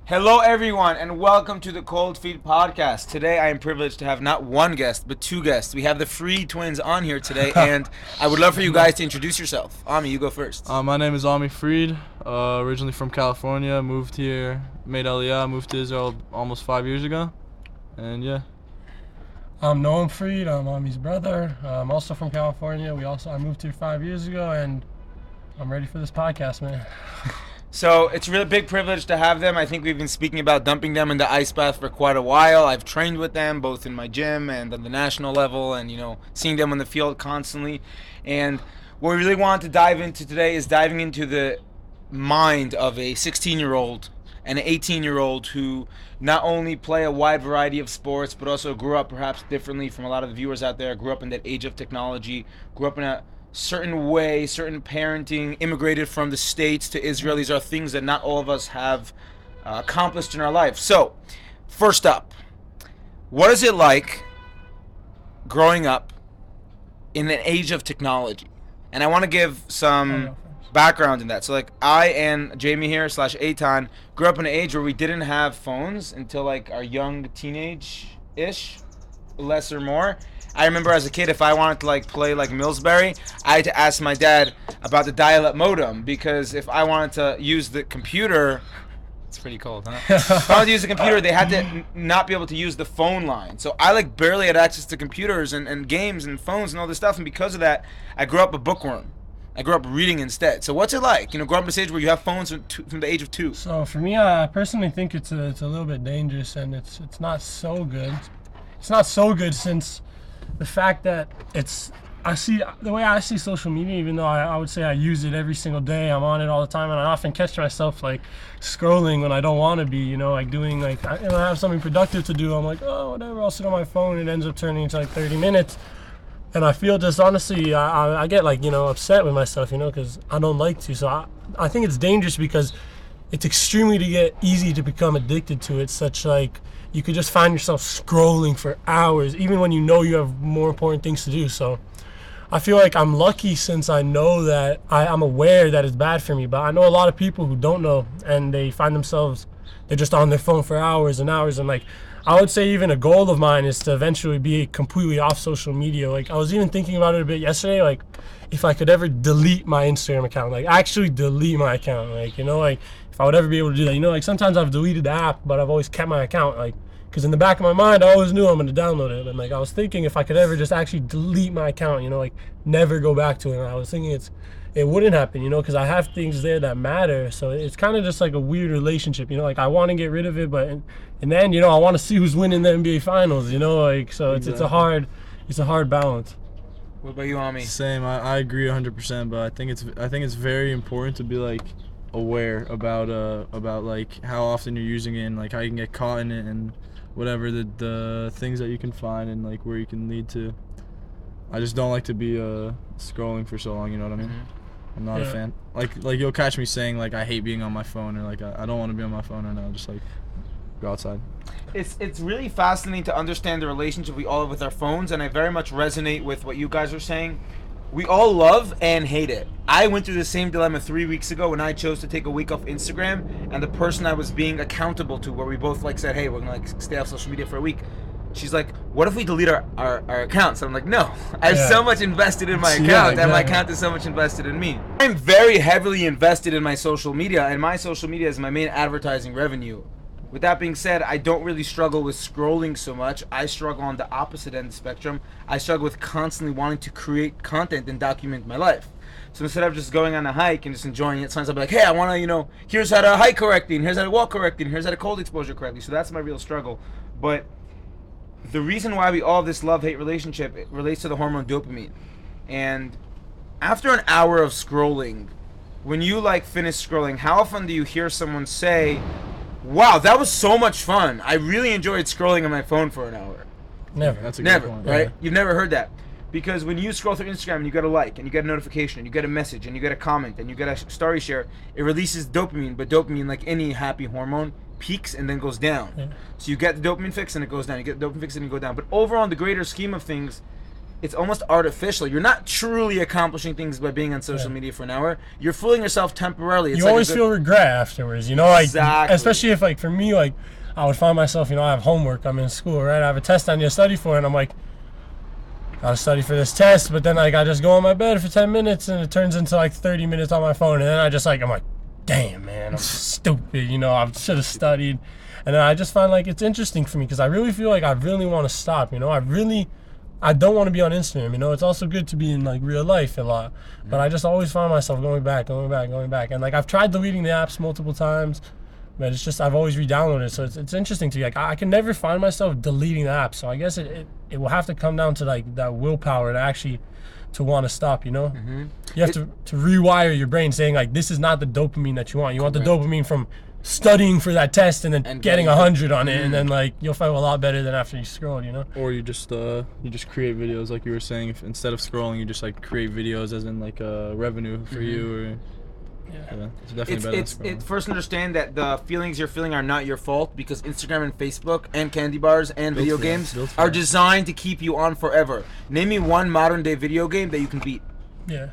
Hello, everyone, and welcome to the Cold Feet Podcast. Today, I am privileged to have not one guest, but two guests. We have the Frid twins on here today, and I would love for you guys to introduce yourself. Ami, you go first. My name is Frid, originally from California, moved here, made Aliyah, moved to Israel almost 5 years ago, and yeah. I'm Noam Frid, I'm Ami's brother. I'm also from California. I moved here 5 years ago, and I'm ready for this podcast, man. So it's a really big privilege to have them. I think we've been speaking about dumping them in the ice bath for quite a while. I've trained with them both in my gym and on the national level, and seeing them on the field constantly. And what we really want to dive into today is diving into the mind of a 16-year-old and an 18-year-old who not only play a wide variety of sports, but also grew up perhaps differently from a lot of the viewers out there, grew up in that age of technology, grew up in a certain way, certain parenting, immigrated from the States to Israel. These are things that not all of us have accomplished in our life. So, first up, what is it like growing up in an age of technology? And I want to give some background in that. So, like, I and Jamie here / Eitan grew up in an age where we didn't have phones until like our young teenage-ish, less or more. I remember as a kid, if I wanted to play Millsbury, I had to ask my dad about the dial-up modem, because if I wanted to use the computer, it's pretty cold, huh? If I wanted to use the computer, they had to not be able to use the phone line. So I barely had access to computers and games and phones and all this stuff, and because of that, I grew up a bookworm. I grew up reading instead. So what's it like? Grow up in this age where you have phones from the age of 2. So for me, I personally think it's a little bit dangerous, and it's not so good. It's not so good since the fact that the way I see social media, even though I would say I use it every single day, I'm on it all the time, and I often catch myself scrolling when I don't want to be, doing I have something productive to do. I'm like, oh, whatever, I'll sit on my phone. It ends up turning into 30 minutes. And I feel just honestly, I get upset with myself, because I don't like to. So I think it's dangerous because it's extremely easy to become addicted to it, such you could just find yourself scrolling for hours, even when you have more important things to do. So I feel like I'm lucky since I know that I'm aware that it's bad for me. But I know a lot of people who don't know, and they find themselves, they're just on their phone for hours and hours. And I would say even a goal of mine is to eventually be completely off social media. I was even thinking about it a bit yesterday, if I could ever delete my Instagram account, actually delete my account, if I would ever be able to do that. Sometimes I've deleted the app, but I've always kept my account, because in the back of my mind, I always knew I'm going to download it. And I was thinking if I could ever just actually delete my account, never go back to it. And I was thinking it wouldn't happen, because I have things there that matter. So it's kind of just a weird relationship, I want to get rid of it, but in the end, I want to see who's winning the NBA Finals, so Exactly. it's a hard balance. What about you, Ami? Same, I agree 100%, but I think it's very important to be aware about how often you're using it, and how you can get caught in it, and whatever the things that you can find, and where you can lead to. I just don't like to be scrolling for so long, you know what I mean? Mm-hmm. I'm not a fan. You'll catch me saying I hate being on my phone, or I don't want to be on my phone right now. Just go outside. It's really fascinating to understand the relationship we all have with our phones, and I very much resonate with what you guys are saying. We all love and hate it. I went through the same dilemma 3 weeks ago when I chose to take a week off Instagram, and the person I was being accountable to, where we both said, hey, we're gonna stay off social media for a week, she's like, what if we delete our accounts? I'm like, no, I have so much invested in my account, and my account is so much invested in me. I'm very heavily invested in my social media, and my social media is my main advertising revenue. With that being said, I don't really struggle with scrolling so much. I struggle on the opposite end of the spectrum. I struggle with constantly wanting to create content and document my life. So instead of just going on a hike and just enjoying it, sometimes I'll be like, hey, I want to, here's how to hike correctly, and here's how to walk correctly, and here's how to cold exposure correctly. So that's my real struggle. But the reason why we all have this love-hate relationship, it relates to the hormone dopamine. And after an hour of scrolling, when you finish scrolling, how often do you hear someone say, wow, that was so much fun, I really enjoyed scrolling on my phone for an hour? Never. That's a Never, good point. right? Yeah. You've never heard that. Because when you scroll through Instagram and you get a like, and you get a notification, and you get a message, and you get a comment, and you get a story share, it releases dopamine. But dopamine, like any happy hormone, peaks and then goes down. Yeah. So you get the dopamine fix and it goes down. You get the dopamine fix and you go down. But overall, in the greater scheme of things, it's almost artificial. You're not truly accomplishing things by being on social media for an hour. You're fooling yourself temporarily. It's You like always feel regret afterwards, you know, like Exactly. especially if like for me, like I would find myself, you know, I have homework, I'm in school, right? I have a test I need to study for, and I'm like, gotta study for this test, but then like I just go on my bed for 10 minutes and it turns into like 30 minutes on my phone, and then I'm like, damn man, I'm stupid, you know, I should have studied. And then I just find like it's interesting for me because I really feel like I really want to stop, you know, I don't want to be on Instagram, you know. It's also good to be in like real life a lot, but I just always find myself going back, and like I've tried deleting the apps multiple times, but it's just I've always re-downloaded it. So it's interesting to me. Like I can never find myself deleting the app. So I guess it will have to come down to like that willpower to actually to want to stop. You know, you have to rewire your brain, saying like this is not the dopamine that you want. You want the dopamine from studying for that test and then getting 100 on it, and then like you'll feel a lot better than after you scroll. You know. Or you just create videos like you were saying. If instead of scrolling, you just like create videos as in like revenue for you. Or, yeah, it's definitely better than scrolling. First understand that the feelings you're feeling are not your fault, because Instagram and Facebook and candy bars and video games are designed to keep you on forever. Name me one modern day video game that you can beat. Yeah.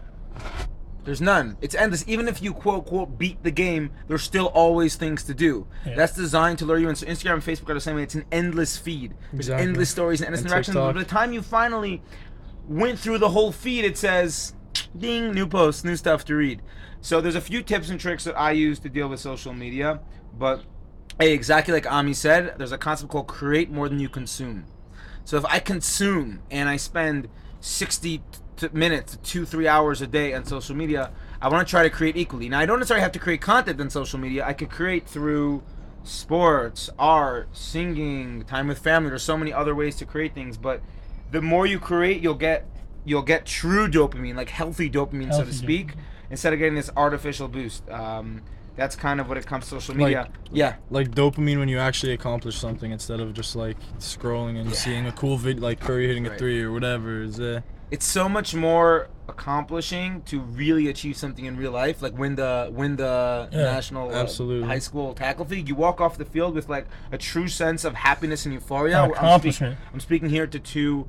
There's none. It's endless. Even if you quote beat the game, there's still always things to do. Yeah. That's designed to lure you in. So Instagram and Facebook are the same way. It's an endless feed. There's endless stories and endless interactions. But by the time you finally went through the whole feed, it says, ding, new posts, new stuff to read. So there's a few tips and tricks that I use to deal with social media. But hey, exactly like Ami said, there's a concept called create more than you consume. So if I consume and I spend 60 minutes to 2-3 hours a day on social media, I want to try to create equally. Now I don't necessarily have to create content on social media. I could create through sports, art, singing, time with family. There's so many other ways to create things, but the more you create, you'll get true dopamine, like healthy dopamine, so to speak, instead of getting this artificial boost. That's kind of what it comes to social media. Like dopamine when you actually accomplish something instead of just like scrolling and seeing a cool video like Curry hitting a 3 or whatever. It's so much more accomplishing to really achieve something in real life, like win the national high school tackle league. You walk off the field with like a true sense of happiness and euphoria. Accomplishment. I'm speaking here to two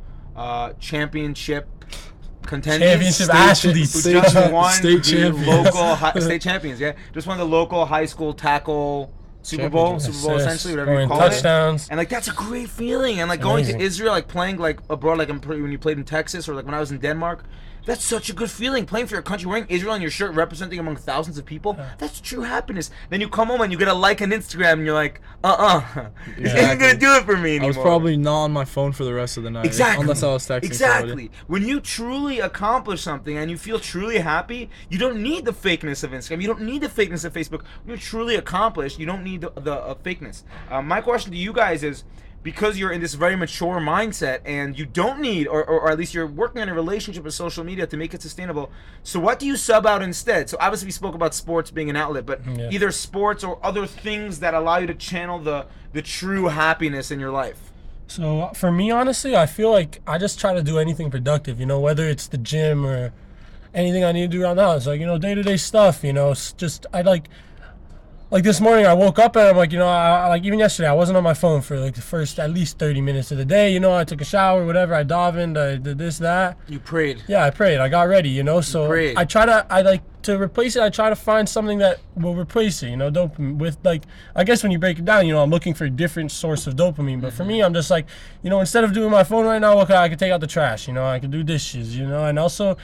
championship contenders. Championship athletes. Who just won state champions. State champions. Yeah, just won the local high school tackle Super Bowl essentially, whatever you call touchdowns. it. And like that's a great feeling. And like going to Israel, like playing like abroad, like when you played in Texas, or like when I was in Denmark, that's such a good feeling. Playing for your country, wearing Israel on your shirt, representing among thousands of people. That's true happiness. Then you come home and you get a like on Instagram, and you're like, this isn't gonna do it for me anymore. I was probably not on my phone for the rest of the night. Exactly. Unless I was texting somebody. When you truly accomplish something and you feel truly happy, you don't need the fakeness of Instagram. You don't need the fakeness of Facebook. When you're truly accomplished, you don't need the fakeness. My question to you guys is, because you're in this very mature mindset and you don't need, or at least you're working on a relationship with social media to make it sustainable, so what do you sub out instead? So obviously we spoke about sports being an outlet, but either sports or other things that allow you to channel the true happiness in your life. So for me, honestly, I feel like I just try to do anything productive, you know, whether it's the gym or anything I need to do around the house, like, you know, day-to-day stuff, you know. It's just, I like this morning I woke up and I'm like, you know, I like even yesterday I wasn't on my phone for like the first at least 30 minutes of the day, you know. I took a shower, whatever, I davened, I did this, that. You prayed. Yeah, I prayed, I got ready, you know. So I like to replace it, I try to find something that will replace it, you know, dopamine with, like, I guess when you break it down, you know, I'm looking for a different source of dopamine, but for me, I'm just like, you know, instead of doing my phone right now, okay, I could take out the trash, you know, I could do dishes, you know. And also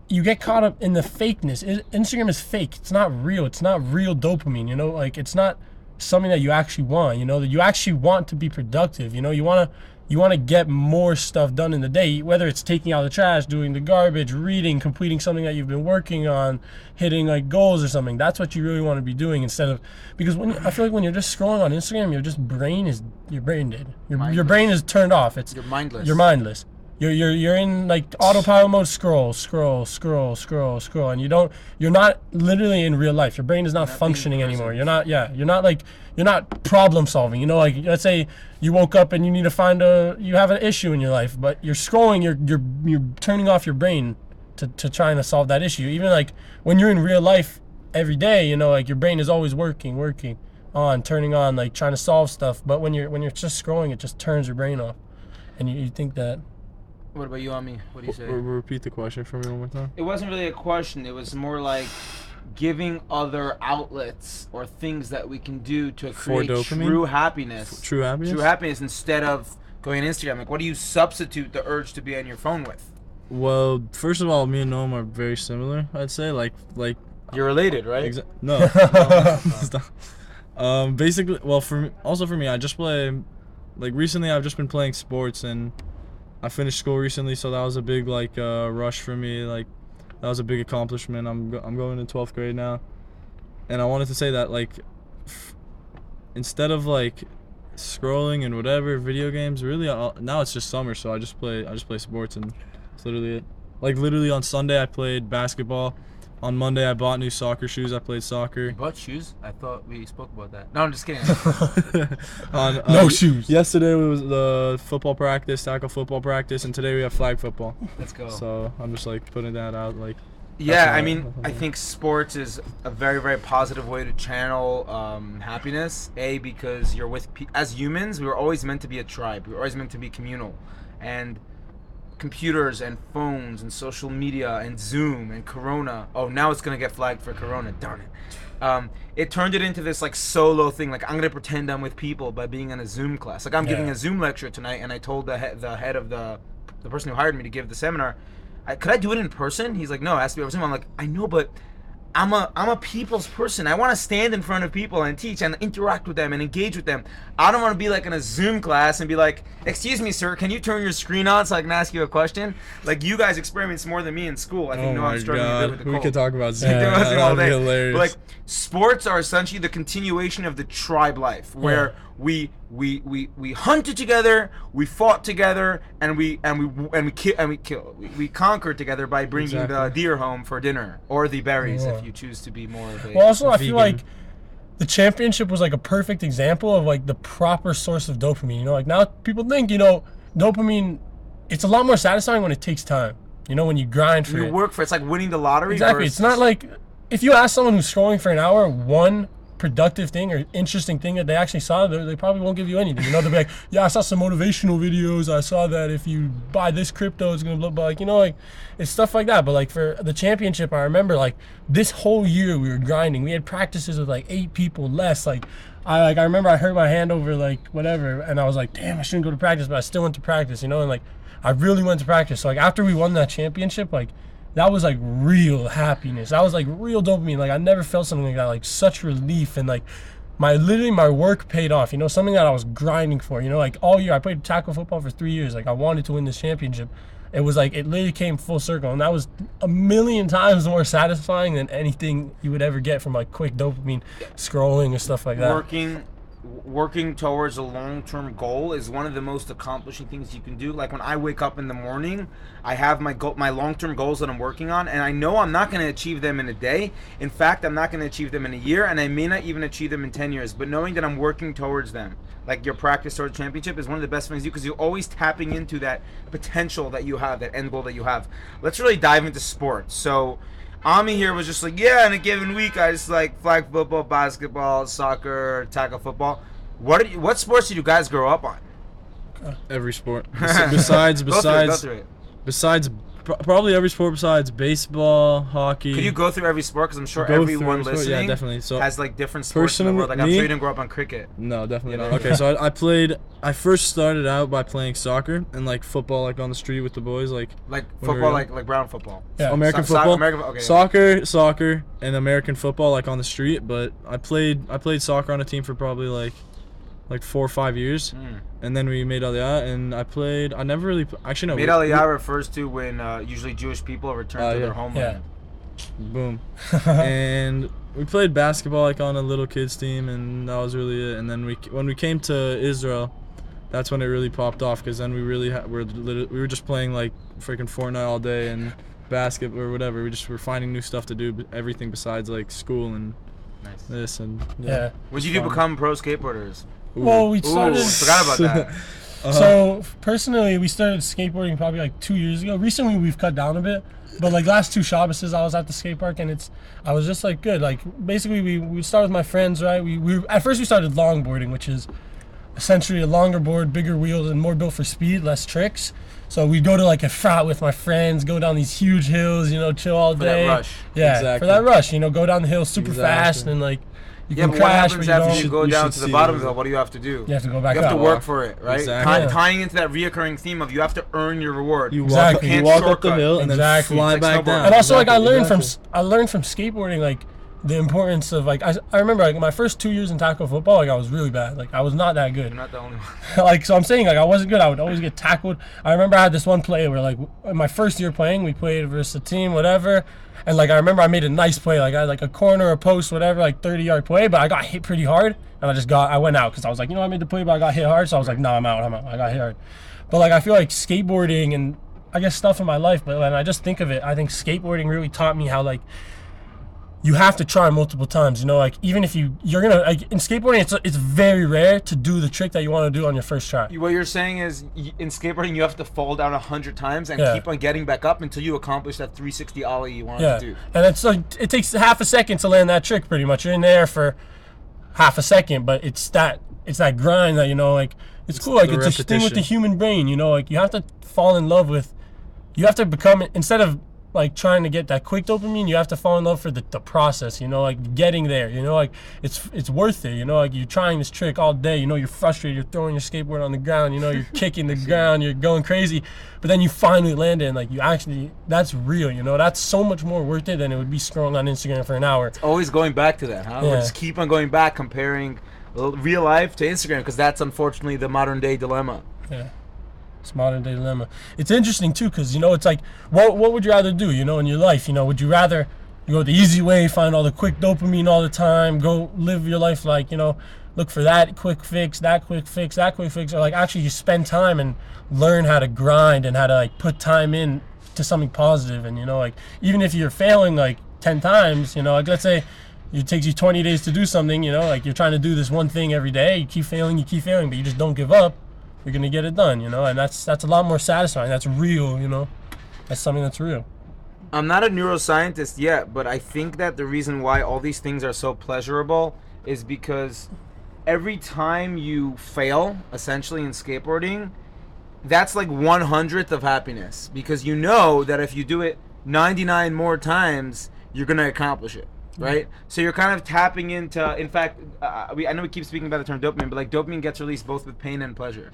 you get caught up in the fakeness. Instagram is fake. It's not real. It's not real dopamine, you know. Like, it's not something that you actually want, you know, that you actually want to be productive, you know. You want to get more stuff done in the day, whether it's taking out the trash, doing the garbage, reading, completing something that you've been working on, hitting like goals or something. That's what you really want to be doing, instead of, because I feel like when you're just scrolling on Instagram, your brain dead. Your brain is turned off. You're mindless. You're in like autopilot mode, scroll, and you're not literally in real life. Your brain is not functioning anymore. You're not problem solving. You know, like, let's say you woke up and you need to you have an issue in your life, but you're scrolling, you're turning off your brain to trying to solve that issue. Even like when you're in real life every day, you know, like your brain is always working on, turning on, like trying to solve stuff. But when you're just scrolling, it just turns your brain off. And you think that What about you, Ami? What do you say? Repeat the question for me one more time. It wasn't really a question. It was more like giving other outlets or things that we can do to create dopamine? true happiness. True happiness? True happiness instead of going on Instagram. Like, what do you substitute the urge to be on your phone with? Well, first of all, me and Noam are very similar, I'd say. Like You're related, right? no. Stop. Basically, well, for me, I just play, like, recently I've just been playing sports, and I finished school recently, so that was a big, like, rush for me. Like, that was a big accomplishment. I'm going to 12th grade now, and I wanted to say that, like, instead of, like, scrolling and whatever video games, really, now it's just summer, so I just play sports, and that's literally it. Like, literally on Sunday I played basketball. On Monday, I bought new soccer shoes. I played soccer. You bought shoes? I thought we spoke about that. No, I'm just kidding. No shoes. Yesterday was the football practice, tackle football practice, and today we have flag football. Let's go. So I'm just like putting that out. Like, yeah, I mean, I think sports is a very, very positive way to channel happiness. Because you're with as humans, we were always meant to be a tribe. We were always meant to be communal, and computers and phones and social media and Zoom and Corona. Oh, now it's gonna get flagged for Corona. Darn it! It turned it into this like solo thing. Like, I'm gonna pretend I'm with people by being in a Zoom class. Like, I'm giving a Zoom lecture tonight, and I told the head of the person who hired me to give the seminar, could I do it in person? He's like, no, it has to be over Zoom. I'm like, I know, but I'm a people's person. I want to stand in front of people and teach and interact with them and engage with them. I don't want to be like in a Zoom class and be like, excuse me, sir, can you turn your screen on so I can ask you a question? Like, you guys experience more than me in school. I think I'm struggling a bit with the cold. We could talk about Zoom. Yeah, That'd be hilarious. But, like, sports are essentially the continuation of the tribe life, where we hunted together, we fought together, and we conquered together by bringing the deer home for dinner, or the berries if you choose to be more of a well, also, I vegan. feel like the championship was like a perfect example of like the proper source of dopamine. You know, like now people think, you know, dopamine, it's a lot more satisfying when it takes time. You know, when you grind for it. You work for it. It's like winning the lottery. Exactly. It's not like if you ask someone who's scrolling for an hour one productive thing or interesting thing that they actually saw, they probably won't give you anything. You know, they'll be like, yeah, I saw some motivational videos. I saw that if you buy this crypto, it's going to blow. Like, you know, like, it's stuff like that. But, like, for the championship, I remember, like, this whole year we were grinding. We had practices with, like, 8 people less. Like, I remember I hurt my hand over, like, whatever, and I was like, damn, I shouldn't go to practice, but I still went to practice, you know, and, like, I really went to practice. So, like, after we won that championship, like, that was like real happiness. That was like real dopamine. Like, I never felt something like that. Like, such relief, and like my work paid off. You know, something that I was grinding for. You know, like all year I played tackle football for 3 years. Like, I wanted to win this championship. It was like it literally came full circle, and that was a million times more satisfying than anything you would ever get from like quick dopamine scrolling or stuff like that. Working towards a long-term goal is one of the most accomplishing things you can do. Like, when I wake up in the morning, I have my long-term goals that I'm working on, and I know I'm not going to achieve them in a day. In fact, I'm not going to achieve them in a year, and I may not even achieve them in 10 years. But knowing that I'm working towards them, like your practice towards championship, is one of the best things to do, because you're always tapping into that potential that you have, that end goal that you have. Let's really dive into sports. So Ami here was just like, yeah, in a given week, I just like flag football, basketball, soccer, tackle football. What sports did you guys grow up on? Every sport. Besides probably every sport besides baseball, hockey. Could you go through every sport? Because I'm sure everyone listening definitely. So has like different sports in the world. Like, I'm sure you didn't grow up on cricket. No, definitely not. Okay, so I first started out by playing soccer and like football, like on the street with the boys, like football, like brown football. Yeah. American football. Okay. Soccer, and American football, like on the street. But I played soccer on a team for probably like 4 or 5 years, and then we made Aliyah, and I never really actually no. Made Aliyah refers to when usually Jewish people return to their homeland. Yeah. Boom. And we played basketball like on a little kids team, and that was really it. And then when we came to Israel, that's when it really popped off, because then we really we were just playing like freaking Fortnite all day and basketball or whatever. We just were finding new stuff to do, everything besides like school and this and yeah. What did you do become pro skateboarders? Well, we started. Forgot about that. So personally, we started skateboarding probably like 2 years ago. Recently, we've cut down a bit, but like last 2 Shabbases, I was at the skate park, and I was just like good. Like basically, we started with my friends, right? We at first we started longboarding, which is essentially a longer board, bigger wheels, and more built for speed, less tricks. So we'd go to like a frat with my friends, go down these huge hills, you know, chill all For day. that rush. Yeah, Exactly. for that rush, you know, go down the hill super fast and like you Yeah, can but what crash, happens but you after don't. you go You down should to the see bottom of it. the hill? What do you have to do? You have to go back You have up. to work for it, right? Exactly. Yeah. Tying into that reoccurring theme of you have to earn your reward. You walk, Exactly. you Can't walk up the shortcut. hill and Exactly. then fly It's like back snowboarding. down. And also, like I Exactly. learned from skateboarding, like the importance of like I remember like my first 2 years in tackle football, like I was really bad. Like I was not that good. You're not the only one. Like so I'm saying like I wasn't good. I would always get tackled. I remember I had this one play where like in my first year playing, we played versus a team, whatever. And like I remember I made a nice play, like I had like a corner, a post, whatever, like 30-yard play, but I got hit pretty hard, and I went out because I was like, you know, I made the play, but I got hit hard, so I was like, no, I'm out. I got hit hard. But like I feel like skateboarding and I guess stuff in my life, but when I just think of it, I think skateboarding really taught me how like you have to try multiple times, you know, like even if you're gonna like in skateboarding, it's very rare to do the trick that you want to do on your first try. What you're saying is, in skateboarding, you have to fall down 100 times and Yeah. keep on getting back up until you accomplish that 360 ollie you wanted Yeah, to do. and it's like it takes half a second to land that trick. Pretty much, you're in there for half a second, but it's that grind that, you know, like it's cool. Like the it's a thing with the repetition. human brain, you know, like you have to fall in love with. You have to become, instead of like trying to get that quick dopamine, you have to fall in love for the process, you know, like getting there, you know, like it's worth it, you know, like you're trying this trick all day, you know, you're frustrated, you're throwing your skateboard on the ground, you know, you're kicking the ground, you're going crazy, but then you finally land it and like you actually, that's real, you know, that's so much more worth it than it would be scrolling on Instagram for an hour. Always going back to that, huh? We'll Yeah. just keep on going back, comparing real life to Instagram, because that's unfortunately the modern day dilemma. Yeah. It's modern day dilemma. It's interesting too, because you know, it's like, what would you rather do, you know, in your life? You know, would you rather you go the easy way, find all the quick dopamine all the time, go live your life like, you know, look for that quick fix, that quick fix, that quick fix, or like actually you spend time and learn how to grind and how to like put time in to something positive, and you know, like even if you're failing like 10 times, you know, like let's say it takes you 20 days to do something, you know, like you're trying to do this one thing every day, you keep failing, but you just don't give up. You're gonna get it done, you know, and that's a lot more satisfying. That's real, you know. That's something that's real. I'm not a neuroscientist yet, but I think that the reason why all these things are so pleasurable is because every time you fail, essentially in skateboarding, that's like 1/100th of happiness, because you know that if you do it 99 more times, you're gonna accomplish it. Right, so you're kind of tapping into. In fact, I know we keep speaking about the term dopamine, but like dopamine gets released both with pain and pleasure.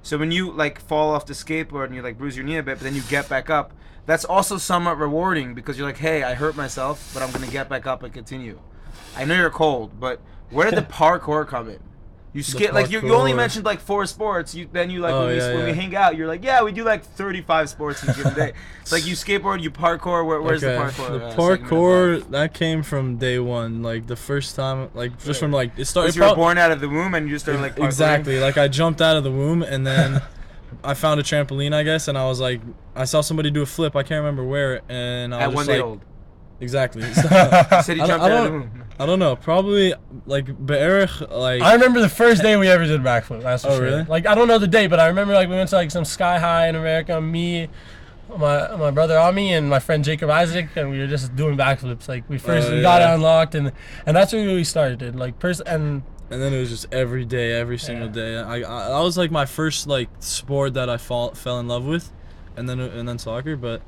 So when you like fall off the skateboard and you like bruise your knee a bit, but then you get back up, that's also somewhat rewarding, because you're like, hey, I hurt myself, but I'm gonna get back up and continue. I know you're cold, but where did the parkour come in? You skate like you only parkour. mentioned like 4 sports. Then you like Oh, when we yeah. hang out, you're like, yeah, we do like 35 sports in a given day. It's like you skateboard, you parkour. Where's the parkour? The segment of life? parkour that came from day one, like the first time, like just from like it started. Because you were born out of the womb and you just started like parkouring? Exactly. Like I jumped out of the womb and then I found a trampoline, I guess, and I was like, I saw somebody do a flip. I can't remember where, and I At was 1 just day like, old. exactly. You said you I jumped don't- out of the womb. I don't know. Probably like Be'erich, like. I remember the first day we ever did backflip. That's for Oh, sure. really? Like I don't know the day, but I remember like we went to like some sky high in America. Me, my brother Ami, and my friend Jacob Isaac, and we were just doing backflips. Like we got it yeah. unlocked, and that's where we really started. Like And then it was just every day, every single day. I that was like my first like sport that I fell in love with, and then soccer. But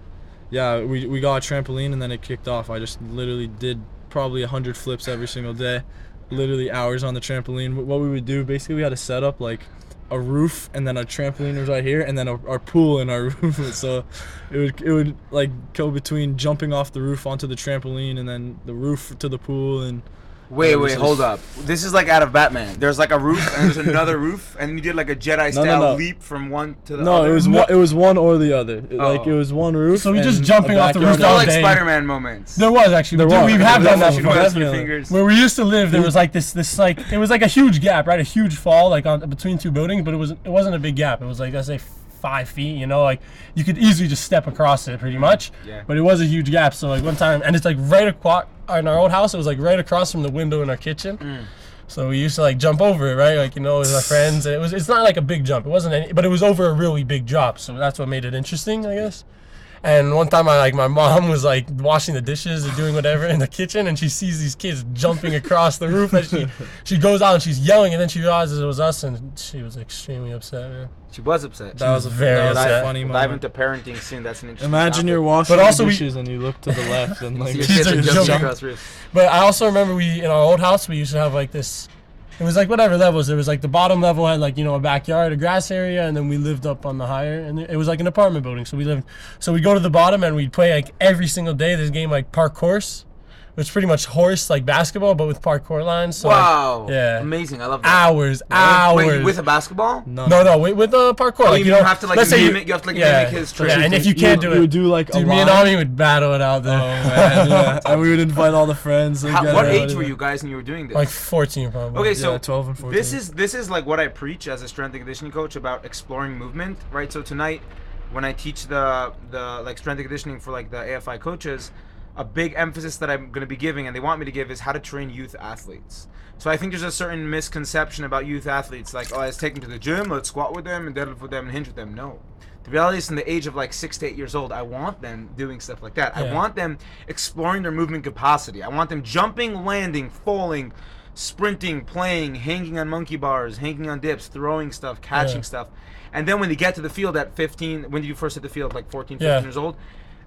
yeah, we got a trampoline and then it kicked off. I just literally did probably 100 flips every single day, literally hours on the trampoline. What we would do, basically, we had to set up like a roof, and then our trampoline was right here, and then our pool in our roof. So it would like go between jumping off the roof onto the trampoline and then the roof to the pool. And Wait, this is- hold up. This is like out of Batman. There's like a roof and there's another roof, and you did like a Jedi style no. leap from one to the no, other. it was one or the other. Like it was one roof. So we just and jumping a off the backyard. roof There's no all like day. Spider-Man moments. There was actually. There We was. have done that You before. know, with your Definitely. fingers. Where we used to live, there was like this like it was like a huge gap, right? A huge fall like on between two buildings, but it wasn't a big gap. It was like, let's say 5 feet, you know, like you could easily just step across it pretty much. Yeah. But it was a huge gap. So like one time, and it's like right across in our old house. It was like right across from the window in our kitchen. So we used to like jump over it, right? Like, you know, with our friends. It's not like a big jump. It wasn't any, but it was over a really big drop. So that's what made it interesting, I guess. And one time, my mom was like washing the dishes or doing whatever in the kitchen, and she sees these kids jumping across the roof, and she goes out and she's yelling, and then she realizes it was us, and she was extremely upset, man. She was upset. That was a very funny Dive moment. into parenting soon. That's an interesting. Imagine you're washing the dishes and you look to the left and like your kids kids are are jumping jumping. across roofs. But I also remember in our old house, we used to have like this. It was like whatever levels. There was like the bottom level had like, a backyard, a grass area, and then we lived up on the higher, and it was like an apartment building. So we go to the bottom and we'd play like every single day this game like park course, which is pretty much horse like basketball but with parkour lines. So Wow. yeah. Amazing. I love that. Hours. Wait, with a basketball? No, with the parkour. Oh, like, you don't have to like let's say mimic. You have to like mimic his trick. Yeah, and if you can't do it, you would do like dude, a me and line. Noam would battle it out there. Oh man, yeah. And we would invite all the friends. What age were you guys when you were doing this? Like 14 probably. Okay, so 12 and 14. This is like what I preach as a strength and conditioning coach about exploring movement, right? So tonight, when I teach the like strength and conditioning for like the AFI coaches, a big emphasis that I'm going to be giving, and they want me to give, is how to train youth athletes. So I think there's a certain misconception about youth athletes, like, oh, let's take them to the gym, let's squat with them, and deadlift with them, and hinge with them. No. The reality is, in the age of like 6 to 8 years old, I want them doing stuff like that. Yeah. I want them exploring their movement capacity. I want them jumping, landing, falling, sprinting, playing, hanging on monkey bars, hanging on dips, throwing stuff, catching stuff. And then when they get to the field at 15, when did you first hit the field? Like 14, 15 years old?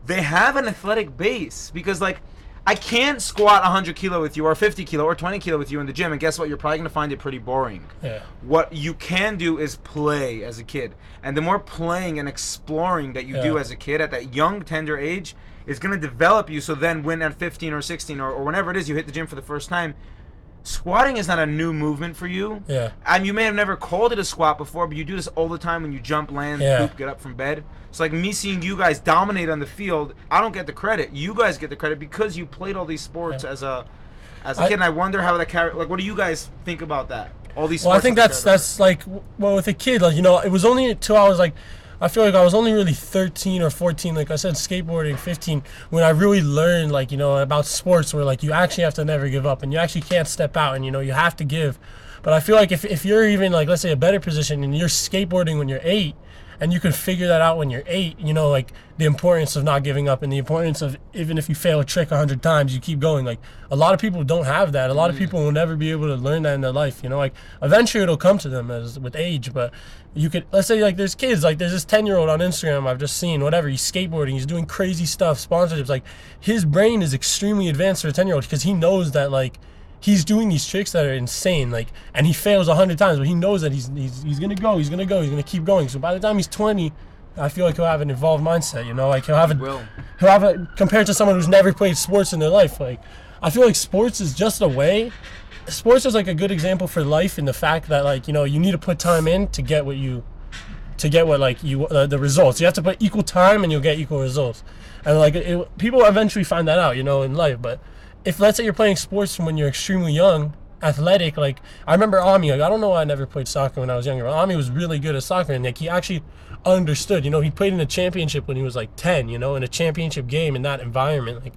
They have an athletic base, because like I can't squat 100 kilo with you or 50 kilo or 20 kilo with you in the gym, and guess what? You're probably going to find it pretty boring. Yeah. What you can do is play as a kid, and the more playing and exploring that you do as a kid at that young, tender age is going to develop you, so then when at 15 or 16 or whenever it is you hit the gym for the first time, squatting is not a new movement for you. Yeah. And you may have never called it a squat before, but you do this all the time when you jump, land, poop, get up from bed. It's like me seeing you guys dominate on the field. I don't get the credit. You guys get the credit because you played all these sports as a kid. And I wonder how that what do you guys think about that? All these sports. Well, I think that's like, well, with a kid, like, it was only until I was like, I feel like I was only really 13 or 14, like I said, skateboarding, 15, when I really learned, like, about sports, where like you actually have to never give up, and you actually can't step out, and you have to give. But I feel like if you're even like, let's say, a better position, and you're skateboarding when you're 8, and you can figure that out when you're 8, like the importance of not giving up, and the importance of, even if you fail a trick 100 times, you keep going. Like, a lot of people don't have that. A lot of people will never be able to learn that in their life. Like, eventually it'll come to them with age, but you could, let's say, like, there's kids, like there's this 10-year-old on Instagram I've just seen, whatever, he's skateboarding, he's doing crazy stuff, sponsorships, like, his brain is extremely advanced for a 10-year-old, because he knows that, like, he's doing these tricks that are insane, like, and he fails 100 times, but he knows that he's gonna go, he's gonna keep going. So by the time he's 20, I feel like he'll have an evolved mindset, like he'll have a compared to someone who's never played sports in their life. Like, I feel like sports is just a way. Sports is like a good example for life, in the fact that, like, you need to put time in to get the results. You have to put equal time and you'll get equal results. And like people eventually find that out, in life. But if, let's say, you're playing sports from when you're extremely young, athletic, like, I remember Ami, like, I don't know why I never played soccer when I was younger, but Ami was really good at soccer, and like, he actually understood, he played in a championship when he was like 10, in a championship game in that environment. Like,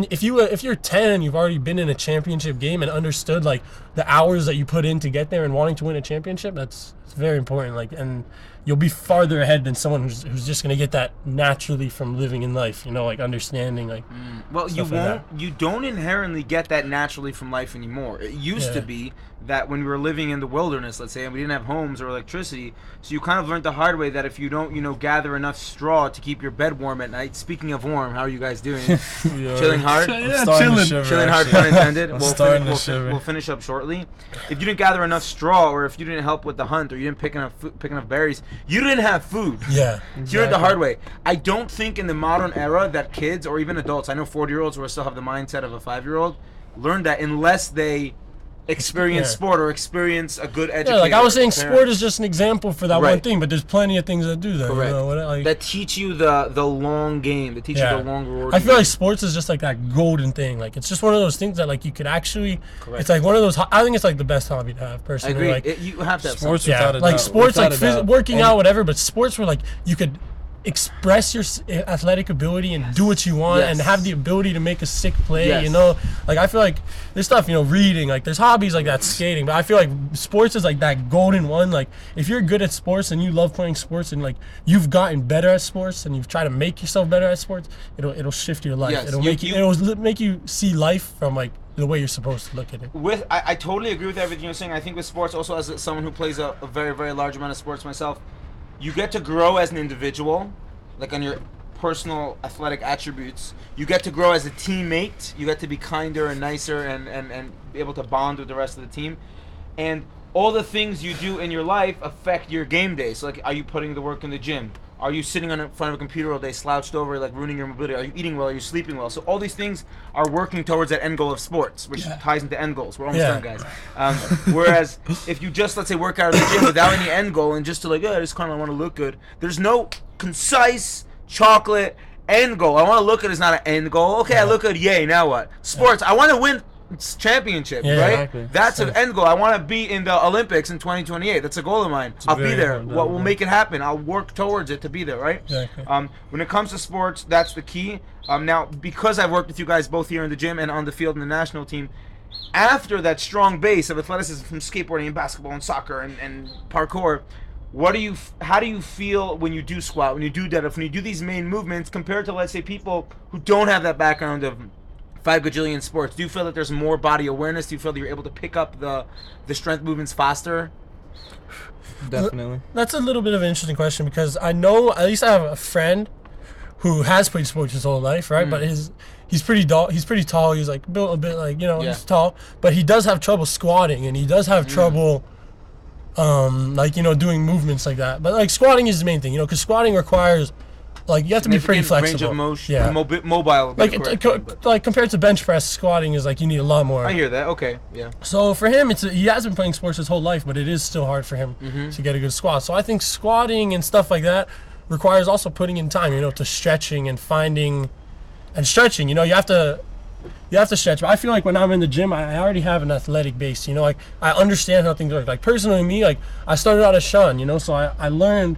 if you're 10 and you've already been in a championship game and understood like the hours that you put in to get there and wanting to win a championship, it's very important. Like, and you'll be farther ahead than someone who's just gonna get that naturally from living in life, like understanding, like. Well, you don't inherently get that naturally from life anymore. It used to be that when we were living in the wilderness, let's say, and we didn't have homes or electricity, so you kind of learned the hard way that if you don't, gather enough straw to keep your bed warm at night. Speaking of warm, how are you guys doing? Chilling hard? Chilling hard, pun intended. We'll finish up shortly. If you didn't gather enough straw, or if you didn't help with the hunt, or you didn't pick enough berries, you didn't have food. Yeah. Exactly. You learned the hard way. I don't think in the modern era that kids, or even adults, I know 40-year-olds who still have the mindset of a 5-year-old, learn that unless they experience sport or experience a good education. Yeah, like I was saying, sport is just an example for that one thing, but there's plenty of things that do that. Correct. That teach you the long game, that teach you the long reward. I feel like sports is just like that golden thing. Like, it's just one of those things that, like, you could actually. Correct. It's like one of those. I think it's like the best hobby to have personally. I agree. Like, you have to have sports something. without a like doubt. sports, like working out, whatever. But sports were like you could. express your athletic ability and do what you want Yes. and have the ability to make a sick play, Yes. you know? Like, I feel like there's stuff, you know, reading, like, there's hobbies like that, skating, but I feel like sports is like that golden one. Like, if you're good at sports and you love playing sports and, like, you've gotten better at sports and you've tried to make yourself better at sports, it'll shift your life. Yes. It'll make you see life from, like, the way you're supposed to look at it. I totally agree with everything you're saying. I think with sports, also as someone who plays a very, very large amount of sports myself, you get to grow as an individual, like on your personal athletic attributes. You get to grow as a teammate. You get to be kinder and nicer and be able to bond with the rest of the team. And all the things you do in your life affect your game day. So, like, are you putting the work in the gym? Are you sitting in front of a computer all day, slouched over, like ruining your mobility? Are you eating well? Are you sleeping well? So all these things are working towards that end goal of sports, which ties into end goals. We're almost done, guys. Whereas if you just, let's say, work out at the gym without any end goal and just to like, I just kind of want to look good, there's no concise chocolate end goal. I want to look good is not an end goal. Okay, I look good. Yay, now what? Sports, I want to win championship, right? Exactly. That's an end goal. I want to be in the Olympics in 2028. That's a goal of mine. I'll be there. What will make it happen? I'll work towards it to be there, right? Exactly. When it comes to sports, that's the key. Now, because I've worked with you guys both here in the gym and on the field in the national team, after that strong base of athleticism from skateboarding and basketball and soccer and parkour, how do you feel when you do squat, when you do deadlift, when you do these main movements compared to, let's say, people who don't have that background of 5 gajillion sports? Do you feel that there's more body awareness? Do you feel that you're able to pick up the strength movements faster? Definitely. That's a little bit of an interesting question because I know, at least I have a friend who has played sports his whole life, right? But he's pretty tall. He's pretty tall. He's like built a bit like, you know, he's tall, but he does have trouble squatting and he does have trouble like, you know, doing movements like that. But like squatting is the main thing, you know, because squatting requires, like, you have to be pretty flexible. Range of motion, yeah. Mobile. Like compared to bench press, squatting is like you need a lot more. I hear that. Okay, yeah. So for him, he has been playing sports his whole life, but it is still hard for him to get a good squat. So I think squatting and stuff like that requires also putting in time, you know, to stretching and finding and stretching. You know, you have to stretch. But I feel like when I'm in the gym, I already have an athletic base. You know, like I understand how things work. Like personally, me, like I started out as Sean. You know, so I learned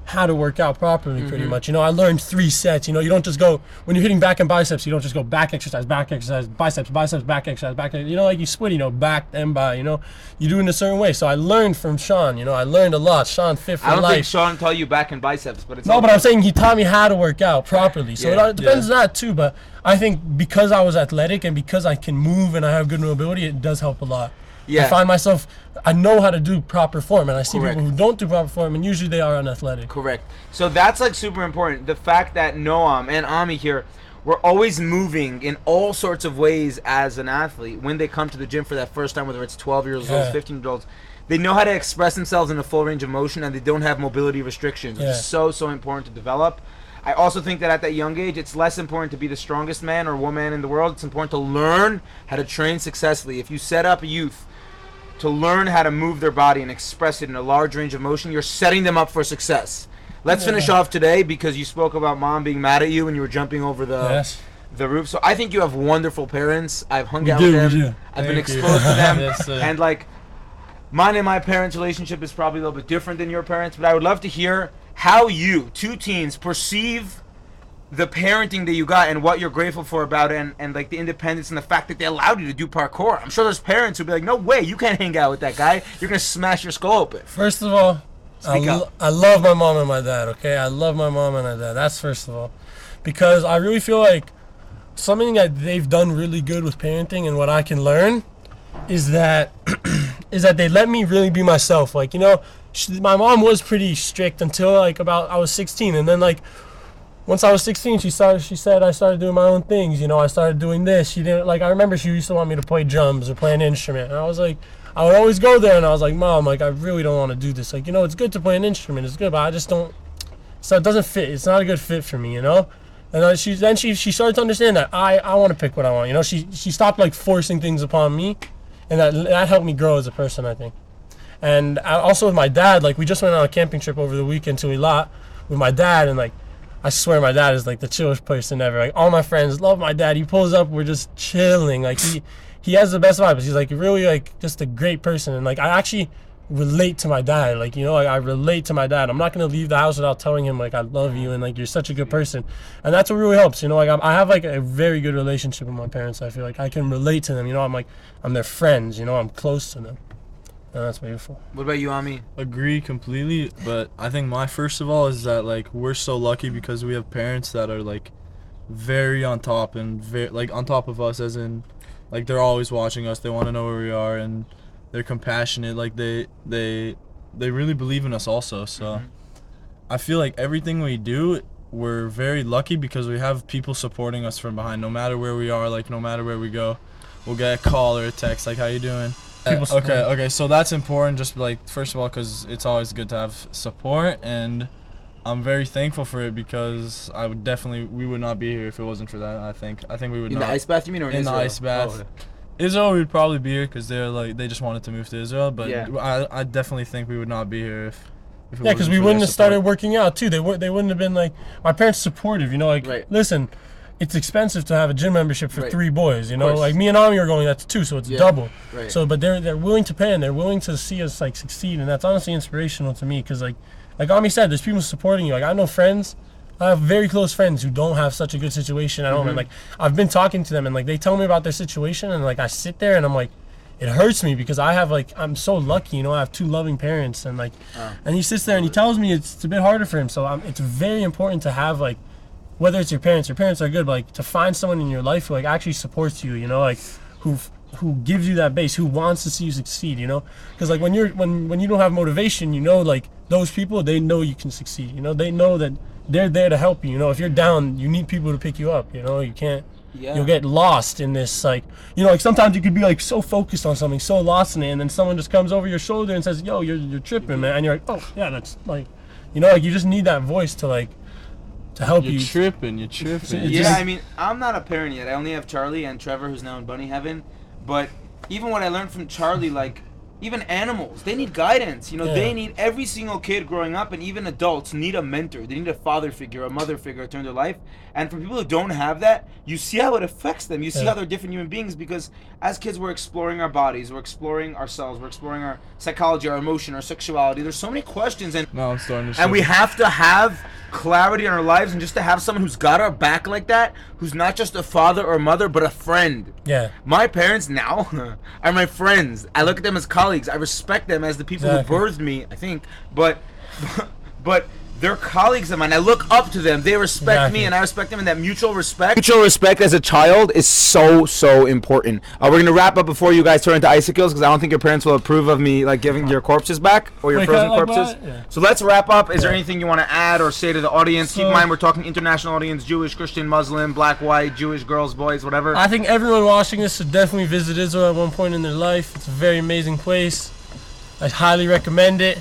how to work out properly pretty much. You know, I learned 3 sets. You know, you don't just go, when you're hitting back and biceps, you don't just go back exercise, biceps, back exercise, back, you know, like you split, you know, back and by, you know, you do it in a certain way. So I learned from Sean, you know, I learned a lot. Sean fit for life. I don't think Sean taught you back and biceps, but it's no, but I'm saying he taught me how to work out properly. So Yeah. it depends on that too, but I think because I was athletic and because I can move and I have good mobility, it does help a lot. Yeah. I find myself, I know how to do proper form, and I see Correct. people who don't do proper form, and usually they are unathletic. Correct. So that's like super important. The fact that Noam and Ami here, we're always moving in all sorts of ways as an athlete. When they come to the gym for that first time, whether it's 12 years old, 15-year-olds, they know how to express themselves in a full range of motion, and they don't have mobility restrictions, which is so important to develop. I also think that at that young age, it's less important to be the strongest man or woman in the world. It's important to learn how to train successfully. If you set up a youth to learn how to move their body and express it in a large range of motion, you're setting them up for success. Let's finish off today because you spoke about mom being mad at you when you were jumping over the roof. So I think you have wonderful parents. I've hung out with them. I've been exposed to them. And like, mine and my parents' relationship is probably a little bit different than your parents, but I would love to hear how you, 2 teens, perceive the parenting that you got and what you're grateful for about it, and like the independence and the fact that they allowed you to do parkour. I'm sure there's parents who'd be like, no way, you can't hang out with that guy. You're going to smash your skull open. First of all, I love my mom and my dad, okay? I love my mom and my dad. That's first of all. Because I really feel like something that they've done really good with parenting and what I can learn is that they let me really be myself. Like, you know, my mom was pretty strict until like about I was 16, and then like once I was 16, she said I started doing my own things. You know, I started doing this. She didn't, like, I remember she used to want me to play drums or play an instrument. And I was like, I would always go there and I was like, Mom, like, I really don't want to do this. Like, you know, it's good to play an instrument. It's good, but I just don't, so it doesn't fit. It's not a good fit for me, you know? And then she started to understand that I want to pick what I want. You know, she stopped, like, forcing things upon me. And that helped me grow as a person, I think. And also with my dad, like, we just went on a camping trip over the weekend to Eilat with my dad, and, like, I swear my dad is like the chillest person ever. Like, all my friends love my dad. He pulls up, we're just chilling. Like, he has the best vibes. He's like really like just a great person. And like I actually relate to my dad. Like, you know, like I relate to my dad. I'm not gonna leave the house without telling him like I love you and like you're such a good person. And that's what really helps. You know, like I have like a very good relationship with my parents. I feel like I can relate to them. You know, I'm their friends. You know, I'm close to them. And that's beautiful. What about you, Ami? Agree completely, but I think my first of all is that like we're so lucky because we have parents that are like very on top and very like on top of us, as in like they're always watching us. They want to know where we are and they're compassionate. Like they really believe in us also. So I feel like everything we do, we're very lucky because we have people supporting us from behind. No matter where we are, like no matter where we go, we'll get a call or a text like, "How you doing?" Okay, so that's important, just like first of all because it's always good to have support, and I'm very thankful for it because we would not be here if it wasn't for that. I think we would In not. the ice bath, you mean, or in the Israel? ice bath. Oh, okay. Israel, we'd probably be here because they just wanted to move to Israel, but Yeah. I definitely think we would not be here if it Yeah, because wasn't we for wouldn't their have started support. working out too. They wouldn't have been like, my parents supportive. You know, like Right. listen, it's expensive to have a gym membership for Right. 3 boys. You know, course. like me and Ami are going, that's 2, so it's Yeah. double. Right. So, but they're willing to pay and they're willing to see us like succeed, and that's honestly inspirational to me. Because like Ami said, there's people supporting you. Like I know friends. I have very close friends who don't have such a good situation at home, and like I've been talking to them, and like they tell me about their situation, and like I sit there and I'm like, it hurts me because I'm so lucky, you know. I have 2 loving parents, and like, and he sits there and he tells me it's a bit harder for him. So it's very important to have like, whether it's your parents are good, but like to find someone in your life who like actually supports you, you know, like who gives you that base, who wants to see you succeed, you know, because like when you don't have motivation, you know, like those people, they know you can succeed, you know, they know that they're there to help you, you know. If you're down, you need people to pick you up, you know. You can't. Yeah. You'll get lost in this, like, you know, like sometimes you could be like so focused on something, so lost in it, and then someone just comes over your shoulder and says, "Yo, you're tripping, man," and you're like, "Oh, yeah, that's like," you know, like you just need that voice to like to help you. You're tripping. Yeah, I mean, I'm not a parent yet. I only have Charlie and Trevor, who's now in bunny heaven. But even what I learned from Charlie, like, even animals, they need guidance. You know, Yeah. they need, every single kid growing up, and even adults need a mentor. They need a father figure, a mother figure to turn their life. And for people who don't have that, you see how it affects them. You see how they're different human beings, because as kids, we're exploring our bodies, we're exploring ourselves, we're exploring our psychology, our emotion, our sexuality. There's so many questions, and No, I'm starting to. and we have to have clarity in our lives, and just to have someone who's got our back like that, who's not just a father or mother, but a friend. Yeah. My parents now are my friends. I look at them as colleagues. I respect them as the people Exactly. who birthed me, I think. But they're colleagues of mine. I look up to them. They respect me, and I respect them. And that mutual respect. Mutual respect as a child is so important. We're gonna wrap up before you guys turn into icicles, because I don't think your parents will approve of me like giving your corpses back or your Wait, frozen like corpses. what? Yeah. So let's wrap up. Is there anything you want to add or say to the audience? Keep in So- mind, we're talking international audience: Jewish, Christian, Muslim, black, white, Jewish, girls, boys, whatever. I think everyone watching this should definitely visit Israel at one point in their life. It's a very amazing place. I highly recommend it.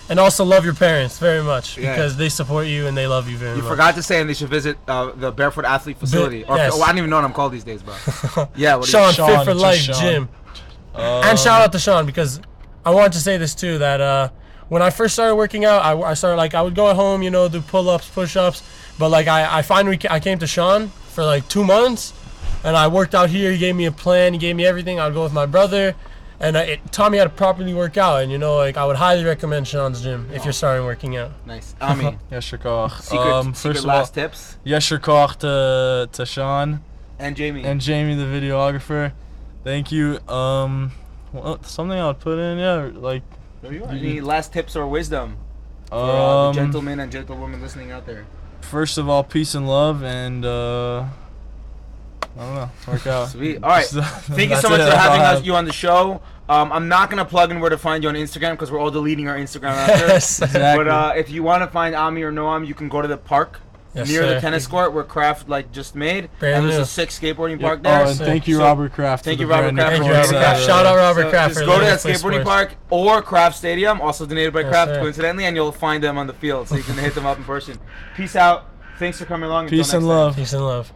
And also love your parents very much, because they support you and they love you very You much. forgot to say, and they should visit the Barefoot Athlete Facility. Or, yes. I don't even know what I'm called these days, bro. Yeah, what Sean, Sean, Fit for just Life Sean. Gym. And shout out to Sean, because I wanted to say this too, that when I first started working out, I started like, I would go at home, you know, do pull-ups, push-ups, but like I finally came to Sean for like 2 months, and I worked out here. He gave me a plan, he gave me everything. I would go with my brother, and it taught me how to properly work out. And you know, like I would highly recommend Sean's gym if you're starting working out. Nice. Ami, Yesher Koch. secret First of last all, tips. Yesher Koch to Sean And Jamie. and Jamie, the videographer. Thank you. Well, something I would put in, yeah, like There you are. Any last tips or wisdom for the gentlemen and gentlewomen listening out there? First of all, peace and love, and I don't know, work out. Sweet. All right. Thank you so much for having you on the show. I'm not going to plug in where to find you on Instagram, because we're all deleting our Instagram after. Yes, exactly. But if you want to find Ami or Noam, you can go to the park Yes, near sir. the tennis court where Kraft just made. Brand And there's new. a sick skateboarding Yep. park there. Oh, and thank you, So- Robert Kraft. Thank for you, the Robert brand new Kraft. Thank you, Robert Robert Kraft. Kraft. Shout out Robert So Kraft. just for go to letting that us play skateboarding sports. park or Kraft Stadium, also donated by Yes, Kraft, sir. coincidentally, and you'll find them on the field, so you can hit them up in person. Peace out. Thanks for coming along. Until Peace next and time. love. Peace and love.